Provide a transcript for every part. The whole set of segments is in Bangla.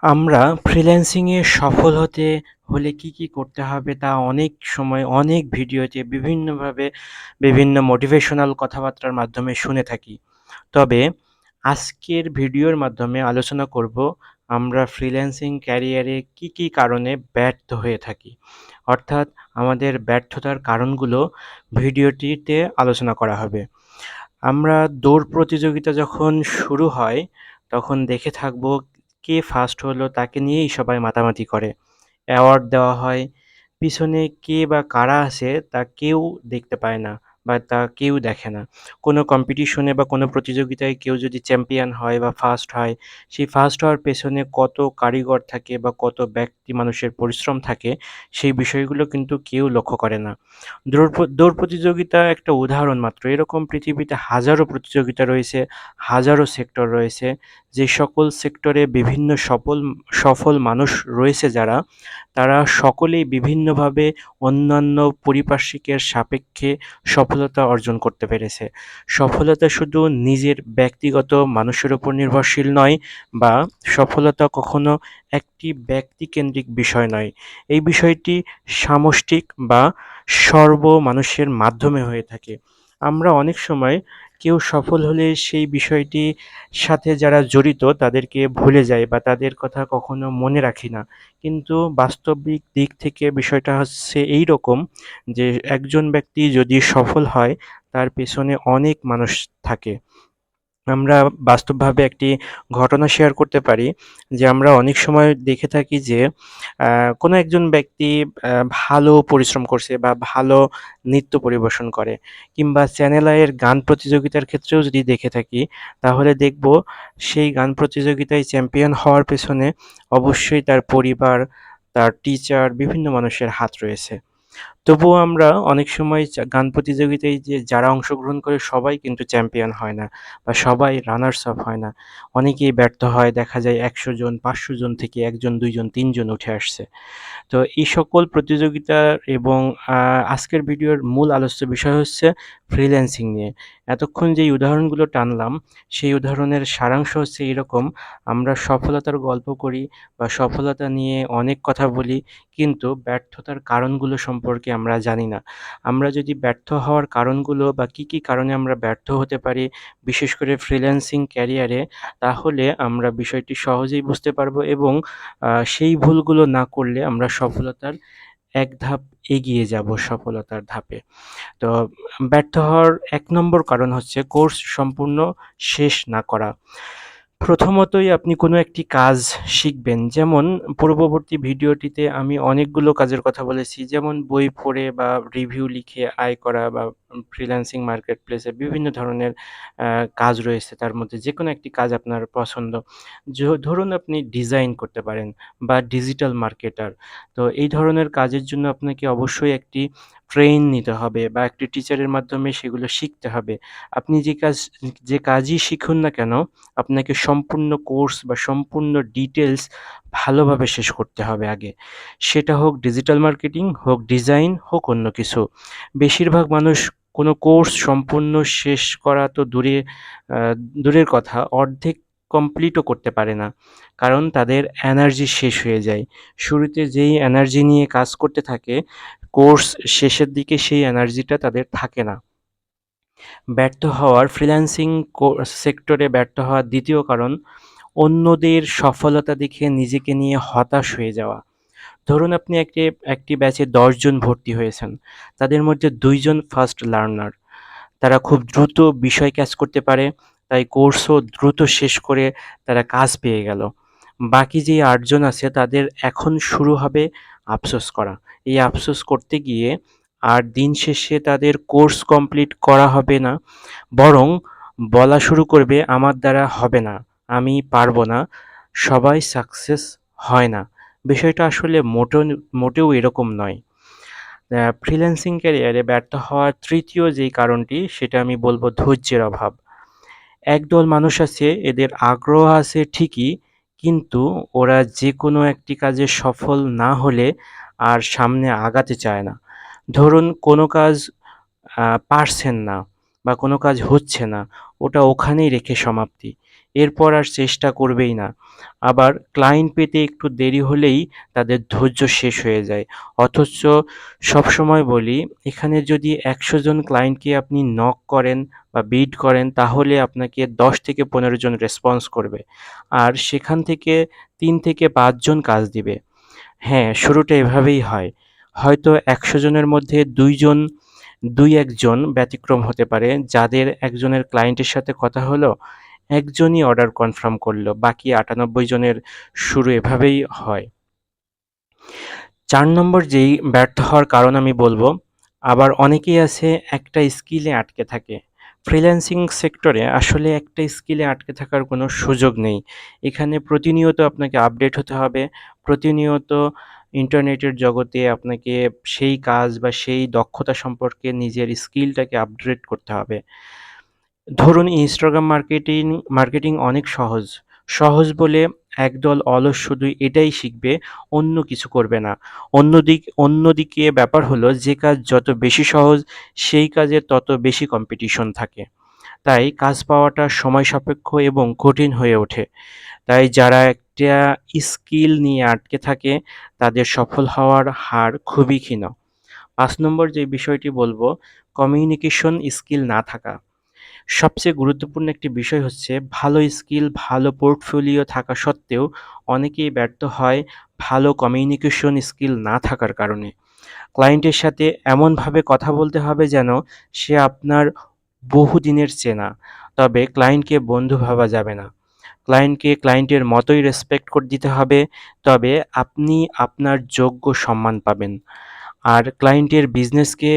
আমরা ফ্রিল্যান্সিংয়ে সফল হতে হলে কি করতে হবে তা অনেক সময় অনেক ভিডিওতে বিভিন্নভাবে বিভিন্ন মোটিভেশনাল কথাবার্তার মাধ্যমে শুনে থাকি। তবে আজকের ভিডিওর মাধ্যমে আলোচনা করব আমরা ফ্রিল্যান্সিং ক্যারিয়ারে কি কারণে ব্যর্থ হয়ে থাকি। অর্থাৎ আমাদের ব্যর্থতার কারণগুলো ভিডিওটিতে আলোচনা করা হবে। আমরা দৌড় প্রতিযোগিতা যখন শুরু হয়, তখন দেখে থাকবো কে ফার্স্ট হলো তাকে নিয়েই সবাই মাতামাতি করে। অ্যাওয়ার্ড দেওয়া হয়। পিছনে কে বা কারা আছে তা কেউ দেখতে পায় না বা তা কেউ দেখে না। কোনো কম্পিটিশনে বা কোনো প্রতিযোগিতায় কেউ যদি চ্যাম্পিয়ন হয় বা ফার্স্ট হয়, সেই ফার্স্ট হওয়ার পেছনে কত কারিগর থাকে বা কত ব্যক্তি মানুষের পরিশ্রম থাকে, সেই বিষয়গুলো কিন্তু কেউ লক্ষ্য করে না। দৌড় প্রতিযোগিতা একটা উদাহরণ মাত্র। এরকম পৃথিবীতে হাজারো প্রতিযোগিতা রয়েছে, হাজারো সেক্টর রয়েছে। যে সকল সেক্টরে বিভিন্ন সফল মানুষ রয়েছে যারা, তারা সকলেই বিভিন্নভাবে অন্যান্য পারিপার্শ্বিকের সাপেক্ষে সফলতা অর্জন করতে পেরেছে। সফলতা শুধু নিজের ব্যক্তিগত মানুষের উপর নির্ভরশীল নয় বা সফলতা কখনো একটি ব্যক্তিকেন্দ্রিক বিষয় নয়। এই বিষয়টি সামষ্টিক বা মানুষের মাধ্যমে হয়ে থাকে। আমরা অনেক সময় কেউ সফল হলে সেই বিষয়টির সাথে যারা জড়িত তাদেরকে ভুলে যাই বা তাদের কথা কখনো মনে রাখি না। কিন্তু বাস্তবিক দিক থেকে বিষয়টা হচ্ছে এইরকম যে একজন ব্যক্তি যদি সফল হয় তার পেছনে অনেক মানুষ থাকে। আমরা বাস্তবভাবে একটি ঘটনা শেয়ার করতে পারি যে আমরা অনেক সময় দেখে থাকি যে কোনো একজন ব্যক্তি ভালো পরিশ্রম করছে বা ভালো নৃত্য পরিবেশন করে কিংবা চ্যানেল আইয়ের গান প্রতিযোগিতার ক্ষেত্রেও যদি দেখে থাকি, তাহলে দেখব সেই গান প্রতিযোগিতায় চ্যাম্পিয়ন হওয়ার পেছনে অবশ্যই তার পরিবার, তার টিচার, বিভিন্ন মানুষের হাত রয়েছে। তবুও আমরা অনেক সময় গান প্রতিযোগিতায় যে যারা অংশগ্রহণ করে সবাই কিন্তু চ্যাম্পিয়ন হয় না বা সবাই রানার্স আপ হয় না। অনেকেই ব্যর্থ হয়। দেখা যায় ১০০ জন, ৫০০ জন থেকে ১ জন, ২ জন, ৩ জন উঠে আসছে। তো এই সকল প্রতিযোগিতা এবং আজকের ভিডিওর মূল আলোচ্য বিষয় হচ্ছে ফ্রিল্যান্সিং নিয়ে। এতক্ষণ যেই উদাহরণগুলো টানলাম, সেই উদাহরণের সারাংশ হচ্ছে এরকম, আমরা সফলতার গল্প করি বা সফলতা নিয়ে অনেক কথা বলি, কিন্তু ব্যর্থতার কারণগুলো সম্পর্কে আমরা জানি না। আমরা যদি ব্যর্থ হওয়ার কারণগুলো বা কি কারণে আমরা ব্যর্থ হতে পারি, বিশেষ করে ফ্রিল্যান্সিং ক্যারিয়ারে, তাহলে আমরা বিষয়টি সহজেই বুঝতে পারবো এবং সেই ভুলগুলো না করলে আমরা সফলতার এক ধাপ এগিয়ে যাব সফলতার ধাপে। তো ব্যর্থ হওয়ার ১ নম্বর কারণ হচ্ছে কোর্স সম্পূর্ণ শেষ না করা। প্রথমতই আপনি কোনো একটি কাজ শিখবেন। যেমন পূর্ববর্তী ভিডিওটিতে আমি অনেকগুলো কাজের কথা বলেছি। যেমন বই পড়ে বা রিভিউ লিখে আয় করা বা ফ্রিল্যান্সিং মার্কেট প্লেসে বিভিন্ন ধরনের আ কাজ রয়েছে। তার মধ্যে যেকোনো একটি কাজ আপনার পছন্দ। ধরুন আপনি ডিজাইন করতে পারেন বা ডিজিটাল মার্কেটার। তো এই ধরনের কাজের জন্য আপনাকে অবশ্যই একটি ট্রেইন নিতে হবে বা একটি টিচারের মাধ্যমে সেগুলো শিখতে হবে। আপনি যে কাজই শিখুন না কেন, আপনাকে সম্পূর্ণ কোর্স বা সম্পূর্ণ ডিটেইলস ভালোভাবে শেষ করতে হবে আগে। সেটা হোক ডিজিটাল মার্কেটিং, হোক ডিজাইন, হোক অন্য কিছু। বেশিরভাগ মানুষ কোনো কোর্স সম্পূর্ণ শেষ করা তো আ দূরের কথা, অর্ধেক কমপ্লিটও করতে পারে না। কারণ তাদের এনার্জি শেষ হয়ে যায়। শুরুতে যেই এনার্জি নিয়ে কাজ করতে থাকে, কোর্স শেষের দিকে সেই এনার্জিটা তাদের থাকে না। ফ্রিল্যান্সিং সেক্টরে ব্যর্থ হওয়ার ২য় কারণ, অন্যদের সফলতা দেখে নিজেকে নিয়ে হতাশ হয়ে যাওয়া। ধরুন আপনি একটি ব্যাচে ১০ জন ভর্তি হয়েছেন। তাদের মধ্যে ২ জন ফার্স্ট লার্নার। তারা খুব দ্রুত বিষয় ক্যাচ করতে পারে, তাই কোর্সও দ্রুত শেষ করে তারা কাজ পেয়ে গেল। বাকি যে ৮ জন আছে তাদের এখন শুরু হবে আফসোস করা। এই আফসোস করতে গিয়ে আর দিন শেষে তাদের কোর্স কমপ্লিট করা হবে না, বরং বলা শুরু করবে, "আমার দ্বারা হবে না, আমি পারব না, সবাই সাকসেস হয় না।" বিষয়টা আসলে মোটেও এরকম নয়। ফ্রিল্যান্সিং ক্যারিয়ারে ব্যর্থ হওয়ার ৩য় যেই কারণটি সেটা আমি বলব ধৈর্যের অভাব। একদল মানুষ আছে, এদের আগ্রহ আছে ঠিকই, কিন্তু ওরা যেকোনো একটি কাজে সফল না হলে আর সামনে আগাতে চায় না। ধরুন কোনো কাজ পারছেন না বা কোনো কাজ হচ্ছে না, ওটা ওখানেই রেখে সমাপ্তি। এরপর আর চেষ্টা করবেই না। আবার ক্লায়েন্ট পেতে একটু দেরি হলেই তাদের ধৈর্য শেষ হয়ে যায়। অথচ সবসময় বলি, এখানে যদি ১০০ জন ক্লায়েন্টকে আপনি নক করেন বা বিড করেন, তাহলে আপনাকে ১০ থেকে ১৫ জন রেসপন্স করবে। আর সেখান থেকে ৩ থেকে ৫ জন কাজ দিবে। হ্যাঁ, শুরুটা এভাবেই হয়। হয়তো ১০০ জনের মধ্যে ২-১ জন ব্যতিক্রম হতে পারে, যাদের একজনের ক্লায়েন্টের সাথে কথা হলো, একজনই অর্ডার কনফার্ম করলো। বাকি ৯৮ জনের শুরু এভাবেই হয়। ৪ নম্বর যেই ব্যর্থ হওয়ার কারণ আমি বলবো, আবার অনেকেই আছে একটা স্কিলে আটকে থাকে। ফ্রিল্যান্সিং সেক্টরে আসলে একটা স্কিলে আটকে থাকার কোনো সুযোগ নেই। এখানে প্রতিনিয়ত আপনাকে আপডেট হতে হবে। প্রতিনিয়ত ইন্টারনেটের জগতে আপনাকে সেই কাজ বা সেই দক্ষতা সম্পর্কে নিজের স্কিলটাকে আপগ্রেড করতে হবে। ধরুন Instagram মার্কেটিং অনেক সহজ। সহজ বলে একদল অলস শুধু এটাই শিখবে, অন্য কিছু করবে না। অন্যদিকে ব্যাপার হলো, যে কাজ যত বেশি সহজ, সেই কাজের তত বেশি কম্পিটিশন থাকে। তাই কাজ পাওয়াটা সময় সাপেক্ষ এবং কঠিন হয়ে ওঠে। তাই যারা একটা স্কিল নিয়ে আটকে থাকে, তাদের সফল হওয়ার হার খুবই ক্ষীণ। ৫ নম্বর যে বিষয়টি বলবো, কমিউনিকেশন স্কিল না থাকা। সবচেয়ে গুরুত্বপূর্ণ একটি বিষয় হচ্ছে, ভালো স্কিল, ভালো পোর্টফোলিও থাকা সত্ত্বেও অনেকেই ব্যর্থ হয় ভালো কমিউনিকেশন স্কিল না থাকার কারণে। ক্লায়েন্টের সাথে এমনভাবে কথা বলতে হবে যেন সে আপনার বহুদিনের চেনা। তবে ক্লায়েন্টকে বন্ধু ভাবা যাবে না। ক্লায়েন্টকে ক্লায়েন্টের মতোই রেসপেক্ট দিতে হবে, তবে আপনি আপনার যোগ্য সম্মান পাবেন। আর ক্লায়েন্টের বিজনেসকে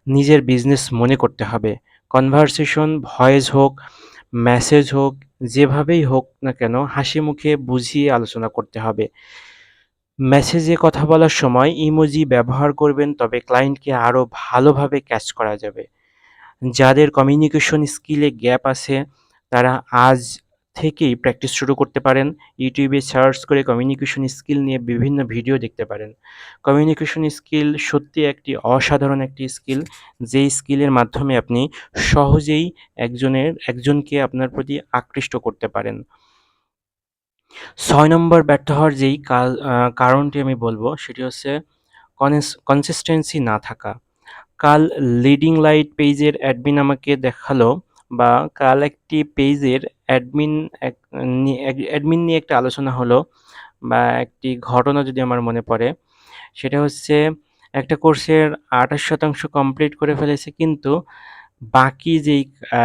নিজের বিজনেস মনে করতে হবে। কনভারসেশন ভয়েস হোক, মেসেজ হোক, যেভাবেই হোক না কেন হাসিমুখে বুঝিয়ে আলোচনা করতে হবে। মেসেজে কথা বলার সময় ইমোজি ব্যবহার করবেন, তবে ক্লায়েন্টকে আরও ভালোভাবে ক্যাচ করা যাবে। যাদের কমিউনিকেশন স্কিলে গ্যাপ আছে, তারা আজ থেকেই প্র্যাকটিস শুরু করতে পারেন। ইউটিউবে সার্চ করে কমিউনিকেশন স্কিল নিয়ে বিভিন্ন ভিডিও দেখতে পারেন। কমিউনিকেশন স্কিল সত্যি একটি অসাধারণ একটি স্কিল, যেই স্কিলের মাধ্যমে আপনি সহজেই একজনকে আপনার প্রতি আকৃষ্ট করতে পারেন। ৬ নম্বর ব্যর্থ হওয়ার যেই কারণটি আমি বলব, সেটি হচ্ছে কনসিস্টেন্সি না থাকা। কাল লিডিং লাইট পেজের অ্যাডমিন আমাকে দেখালো, বা কাল একটি পেজের অ্যাডমিন এক অ্যাডমিন নিয়ে একটা আলোচনা হলো, বা একটি ঘটনা যদি আমার মনে পড়ে, সেটা হচ্ছে একটা কোর্সের ২৮% কমপ্লিট করে ফেলেছে, কিন্তু বাকি যেই আ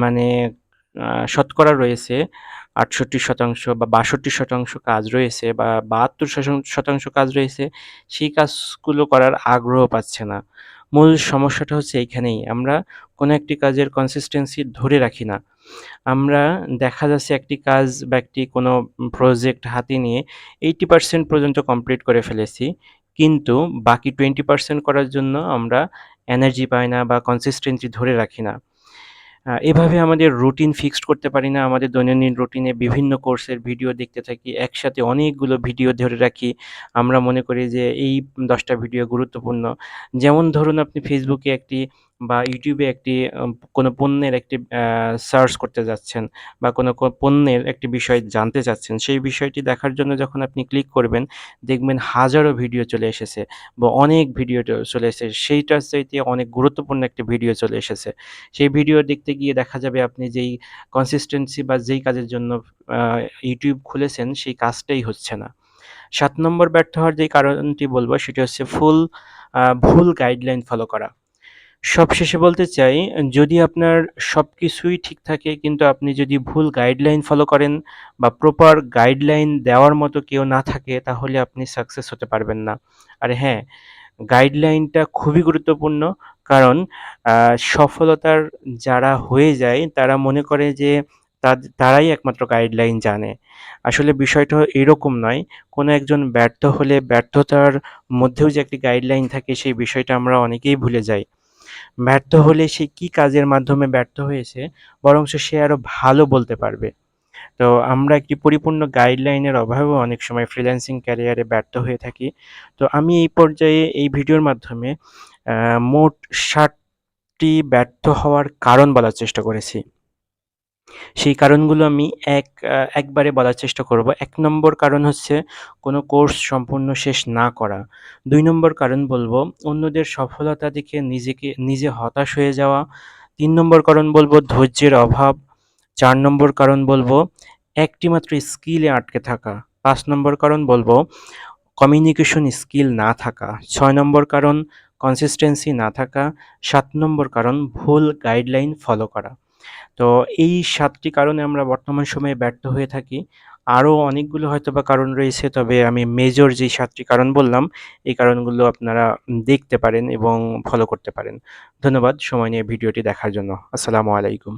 মানে শতকরা রয়েছে ৬৮% বা ৬২% কাজ রয়েছে, বা ৭২% কাজ রয়েছে, সেই কাজগুলো করার আগ্রহ পাচ্ছে না। মূল সমস্যাটা হচ্ছে এইখানেই। আমরা কোনো একটি কাজের কনসিস্টেন্সি ধরে রাখি না। আমরা দেখা যাচ্ছে একটি কাজ বা একটি কোনো প্রজেক্ট হাতে নিয়ে 80% পর্যন্ত কমপ্লিট করে ফেলেছি। কিন্তু বাকি 20% করার জন্য আমরা এনার্জি পাই না বা কনসিস্টেন্সি ধরে রাখি না। এভাবে আমাদের রুটিন ফিক্সড করতে পারি না। আমাদের দৈনন্দিন রুটিনে বিভিন্ন কোর্সের ভিডিও দেখতে থাকি। একসাথে অনেকগুলো ভিডিও ধরে রাখি। আমরা মনে করি যে এই ১০ টা ভিডিও গুরুত্বপূর্ণ। যেমন ধরুন, আপনি Facebook এ একটি বা YouTube এ একটি কোনো পণ্যের একটি সার্চ করতে যাচ্ছেন, বা কোনো পণ্যের একটি বিষয় জানতে চাচ্ছেন। সেই বিষয়টি দেখার জন্য যখন আপনি ক্লিক করবেন, দেখবেন হাজারো ভিডিও চলে এসেছে, বা অনেক ভিডিও চলে এসেছে। সেইটার চাইতে অনেক গুরুত্বপূর্ণ একটি ভিডিও চলে এসেছে। সেই ভিডিও দেখতে গিয়ে দেখা যাবে আপনি যেই কনসিস্টেন্সি বা যেই কাজের জন্য আ YouTube খুলেছেন, সেই কাজটাই হচ্ছে না। ৭ নম্বর ব্যর্থ হওয়ার যেই কারণটি বলব, সেটি হচ্ছে ভুল গাইডলাইন ফলো করা। সবশেষে বলতে চাই, যদি আপনার সবকিছুই ঠিক থাকে, কিন্তু আপনি যদি ভুল গাইডলাইন ফলো করেন বা প্রপার গাইডলাইন দেওয়ার মতো কেউ না থাকে, তাহলে আপনি সাকসেস হতে পারবেন না। আর হ্যাঁ, গাইডলাইনটা খুবই গুরুত্বপূর্ণ। কারণ সফলতার যারা হয়ে যায়, তারা মনে করে যে তারাই একমাত্র গাইডলাইন জানে। আসলে বিষয়টা এরকম নয়। কোনো একজন ব্যর্থ হলে ব্যর্থতার মধ্যেও যে একটি গাইডলাইন থাকে, সেই বিষয়টা আমরা অনেকেই ভুলে যাই। ব্যর্থ হলে সে কি কাজের মাধ্যমে ব্যর্থ হয়েছে, বরঞ্চ সে আরো ভালো বলতে পারবে। তো আমরা একটি পরিপূর্ণ গাইডলাইনের অভাবেও অনেক সময় ফ্রিল্যান্সিং ক্যারিয়ারে ব্যর্থ হয়ে থাকি। তো আমি এই পর্যায়ে এই ভিডিওর মাধ্যমে মোট ৭ টি ব্যর্থ হওয়ার কারণ বলার চেষ্টা করেছি। সেই কারণগুলো আমি একবারে বলার চেষ্টা করব। ১ নম্বর কারণ হচ্ছে কোনো কোর্স সম্পূর্ণ শেষ না করা। ২ নম্বর কারণ বলব অন্যদের সফলতা দেখে নিজে হতাশ হয়ে যাওয়া। ৩ নম্বর কারণ বলব ধৈর্যের অভাব। ৪ নম্বর কারণ বলব একটি মাত্র স্কিলে আটকে থাকা। ৫ নম্বর কারণ বলব কমিউনিকেশন স্কিল না থাকা। ৬ নম্বর কারণ কনসিস্টেন্সি না থাকা। ৭ নম্বর কারণ ভুল গাইডলাইন ফলো করা। তো এই ৭ টি কারণে আমরা বর্তমান সময়ে ব্যর্থ হয়ে থাকি। আরও অনেকগুলো হয়তোবা কারণ রয়েছে, তবে আমি মেজর যেই ৭ টি কারণ বললাম, এই কারণগুলো আপনারা দেখতে পারেন এবং ফলো করতে পারেন। ধন্যবাদ সময় নিয়ে ভিডিওটি দেখার জন্য। আসসালামু আলাইকুম।